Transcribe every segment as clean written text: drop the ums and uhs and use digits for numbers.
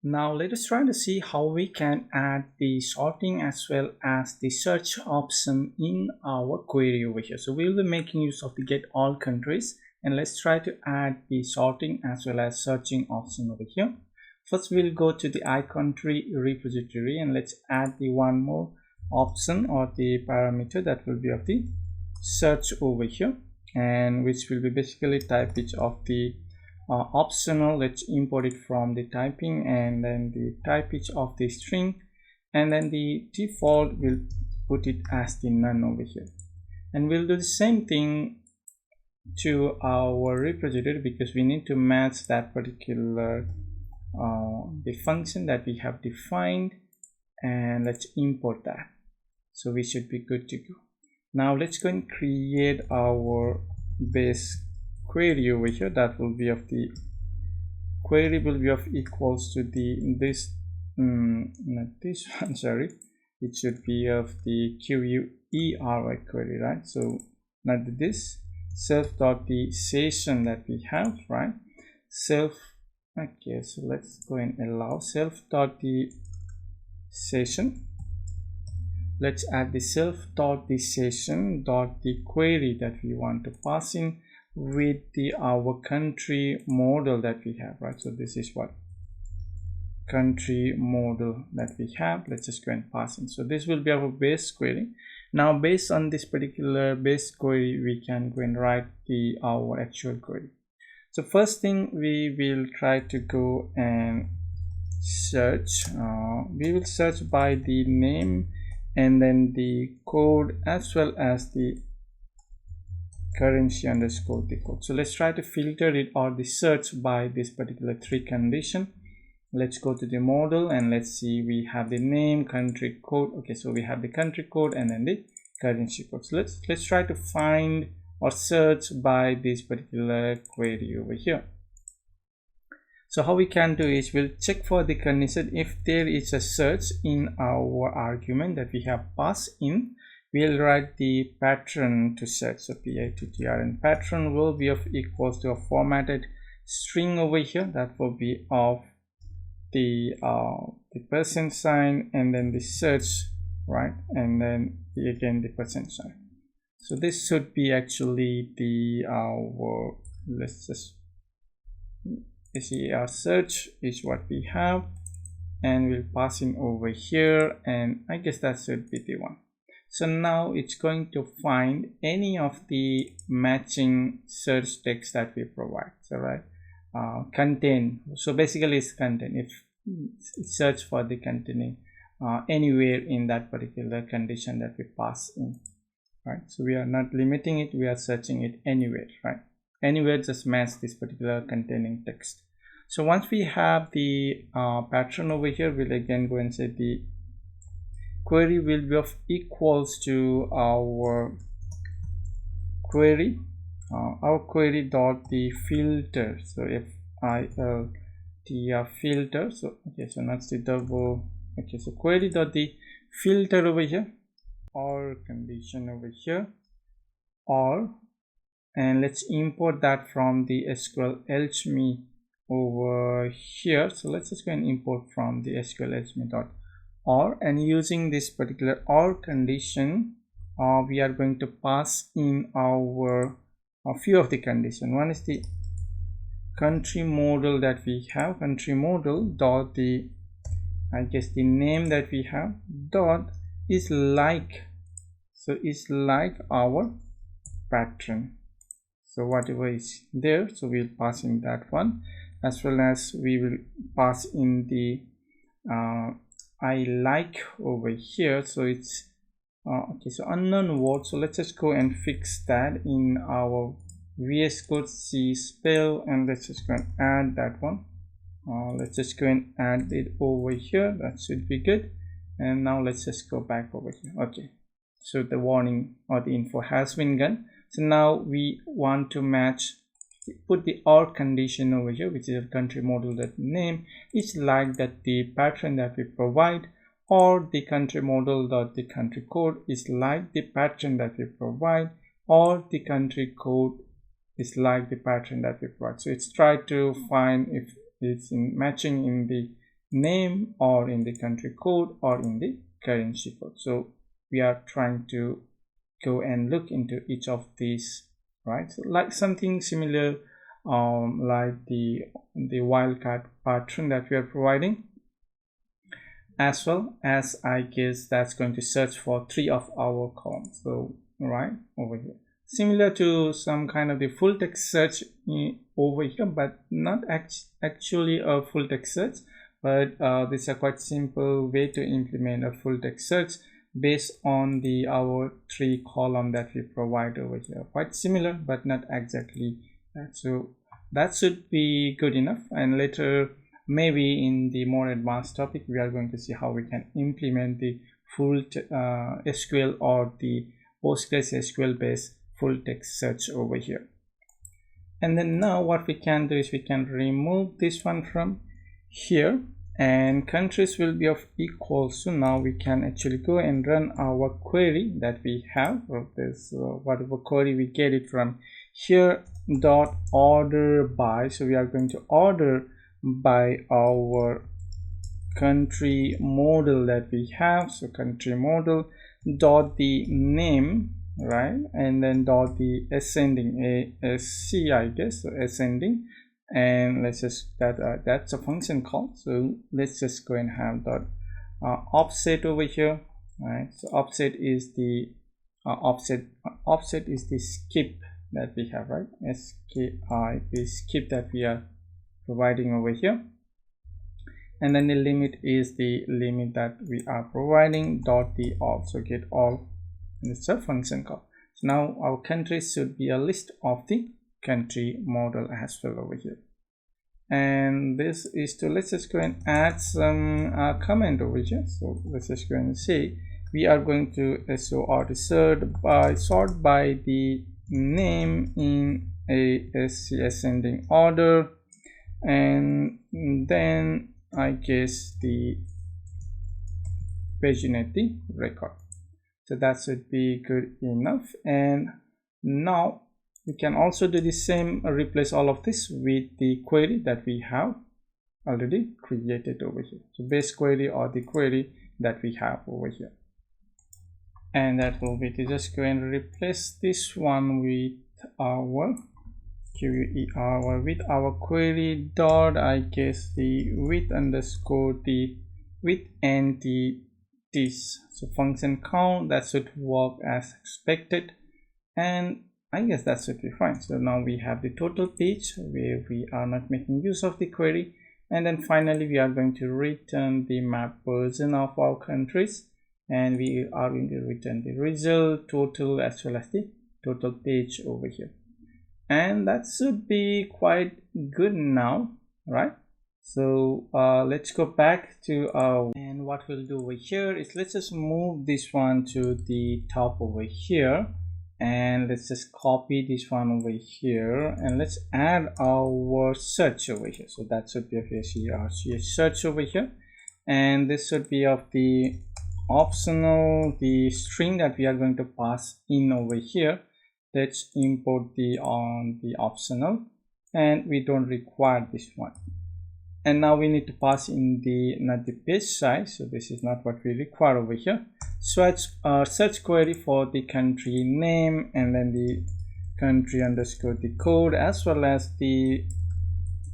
Now let us try to see how we can add the sorting as well as the search option in our query over here. So we will be making use of the get all countries, and let's try to add the sorting as well as searching option over here. First we'll go to the iCountry repository and let's add the one more option or the parameter that will be of the search over here, and which will be basically type each of the optional. Let's import it from the typing, and then the type each of the string, and then the default will put it as the none over here. And we'll do the same thing to our repository because we need to match that particular the function that we have defined, and let's import that. So we should be good to go. Now let's go and create our base query over here. That will be of the query will be of equals to the not this one, sorry, it should be of the query query, right? So not this self.the session that we have, right? Okay, so let's go and allow self.the session. Let's add the self.the session dot the query that we want to pass in with the our country model that we have, right? So this is what country model that we have. Let's just go and pass in. So this will be our base query. Now based on this particular base query, we can go and write our actual query. So first thing, we will try to go and search. We will search by the name and then the code as well as the currency underscore the code. So let's try to filter it or the search by this particular three condition. Let's go to the model and let's see, we have the name, country, code. Okay, so we have the country code and then the currency code. So let's try to find or search by this particular query over here. So how we can do is, we'll check for the condition. If there is a search in our argument that we have passed in, we'll write the pattern to search. So PITTR, and pattern will be of equals to a formatted string over here that will be of the percent sign and then the search, right? And then again the percent sign. So this should be actually the let's just see, our search is what we have, and we'll pass in over here, and I guess that should be the one. So now it's going to find any of the matching search text that we provide. So right, contain, so basically it's contain. If search for the containing anywhere in that particular condition that we pass in, right? So we are not limiting it, we are searching it anywhere, right? Anywhere, just match this particular containing text. So once we have the pattern over here, we'll again go and say the query will be of equals to our query dot the filter. So filter. So okay, so that's the double. Okay, so query dot the filter over here, or condition over here, or, and let's import that from the SQLAlchemy over here. So let's just go and import from the SQLAlchemy dot or, and using this particular or condition, we are going to pass in our a few of the condition. One is the country model that we have, country model dot the, I guess the name that we have dot is like, so it's like our pattern. So whatever is there, so we'll pass in that one, as well as we will pass in the I like over here. So it's okay, so unknown word. So let's just go and fix that in our VS Code C spell, and let's just go and add that one. Let's just go and add it over here. That should be good. And now let's just go back over here. Okay, so the warning or the info has been done. So now we want to match, put the or condition over here, which is a country model that name is like that the pattern that we provide, or the country model dot the country code is like the pattern that we provide, or the country code is like the pattern that we provide. So it's try to find if it's in matching in the name or in the country code or in the currency code. So we are trying to go and look into each of these, right? So like something similar like the wildcard pattern that we are providing, as well as I guess that's going to search for 3 of our columns. So right over here, similar to some kind of the full text search over here, but not actually a full text search, but this is a quite simple way to implement a full text search based on our 3 column that we provide over here. Quite similar, but not exactly that. So that should be good enough, and later maybe in the more advanced topic we are going to see how we can implement the full SQL or the PostgreSQL based full text search over here. And then now what we can do is we can remove this one from here, and countries will be of equal. So now we can actually go and run our query that we have, or this whatever query we get it from here, dot order by. So we are going to order by our country model that we have. So country model dot the name, right, and then dot the ascending, ASC I guess, so ascending, and let's just that's a function call. So let's just go and have dot offset over here, right? So offset is the offset is the skip that we have, right? SKIP skip that we are providing over here, and then the limit is the limit that we are providing, dot the all, so get all, and it's a function call. So now our countries should be a list of the country model as well over here. And this is to, let's just go and add some comment over here. So let's just go and say we are going to sort by the name in ASC ascending order, and then I guess the paginate the record. So that should be good enough. And now we can also do the same, replace all of this with the query that we have already created over here. So base query or the query that we have over here, and that will be to just go and replace this one with our query with our query dot, I guess, the width underscore the width and the this. So function count, that should work as expected, and I guess that should be fine. So now we have the total page where we are not making use of the query, and then finally we are going to return the map version of our countries, and we are going to return the result total as well as the total page over here. And that should be quite good now, right? So let's go back to our, and what we'll do over here is let's just move this one to the top over here, and let's just copy this one over here, and let's add our search over here. So that should be of search over here, and this should be of the optional, the string that we are going to pass in over here. Let's import the optional, and we don't require this one. And now we need to pass in the not the page size, so this is not what we require over here. Search query for the country name, and then the country underscore the code, as well as the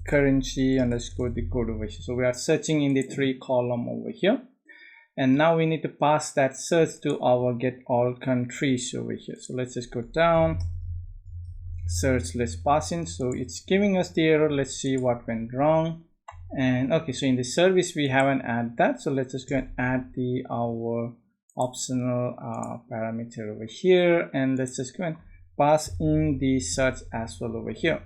currency underscore the code over here. So we are searching in the 3 column over here, and now we need to pass that search to our get all countries over here. So let's just go down, search, let's pass in. So it's giving us the error. Let's see what went wrong. And okay, so in the service we haven't added that, so let's just go and add our optional parameter over here, and let's just go and pass in the search as well over here.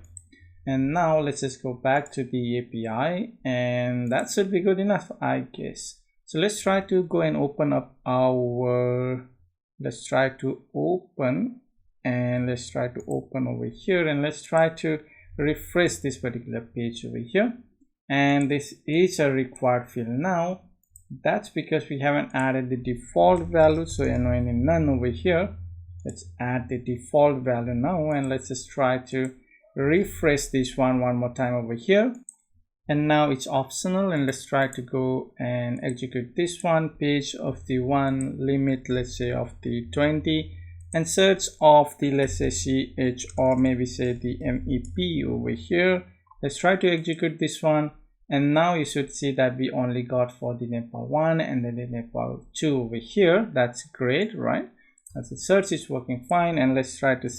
And now let's just go back to the API, and that should be good enough, I guess. So let's try to go and open up our, let's try to open over here, and let's try to refresh this particular page over here. And this is a required field now. That's because we haven't added the default value. So in none over here, let's add the default value now, and let's just try to refresh this one more time over here. and now it's optional. And let's try to go and execute this one. Page of the one limit, let's say of the 20, and search of the, let's say ch, or maybe say the mep over here. Let's try to execute this one, and now you should see that we only got for the Nepal 1 and then the Nepal 2 over here. That's great, right? As the search is working fine. And let's try to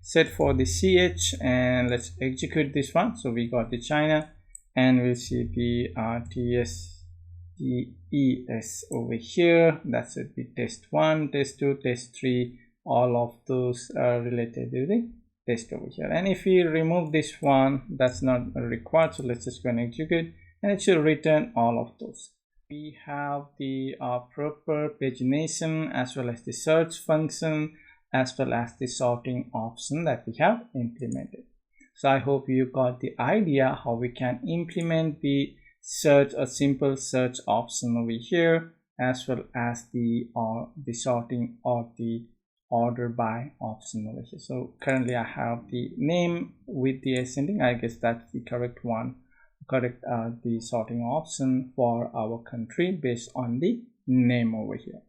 set for the ch, and let's execute this one. So we got the China, and we'll see the TSDES over here. That's it, the test 1, test 2, test 3, all of those are related to the test over here. And if we remove this one, that's not required, so let's just go and execute, and it should return all of those. We have the proper pagination as well as the search function as well as the sorting option that we have implemented. So I hope you got the idea how we can implement the search, a simple search option over here, as well as the sorting or the order by option over here. So currently I have the name with the ascending. I guess that's the correct one, the sorting option for our country based on the name over here.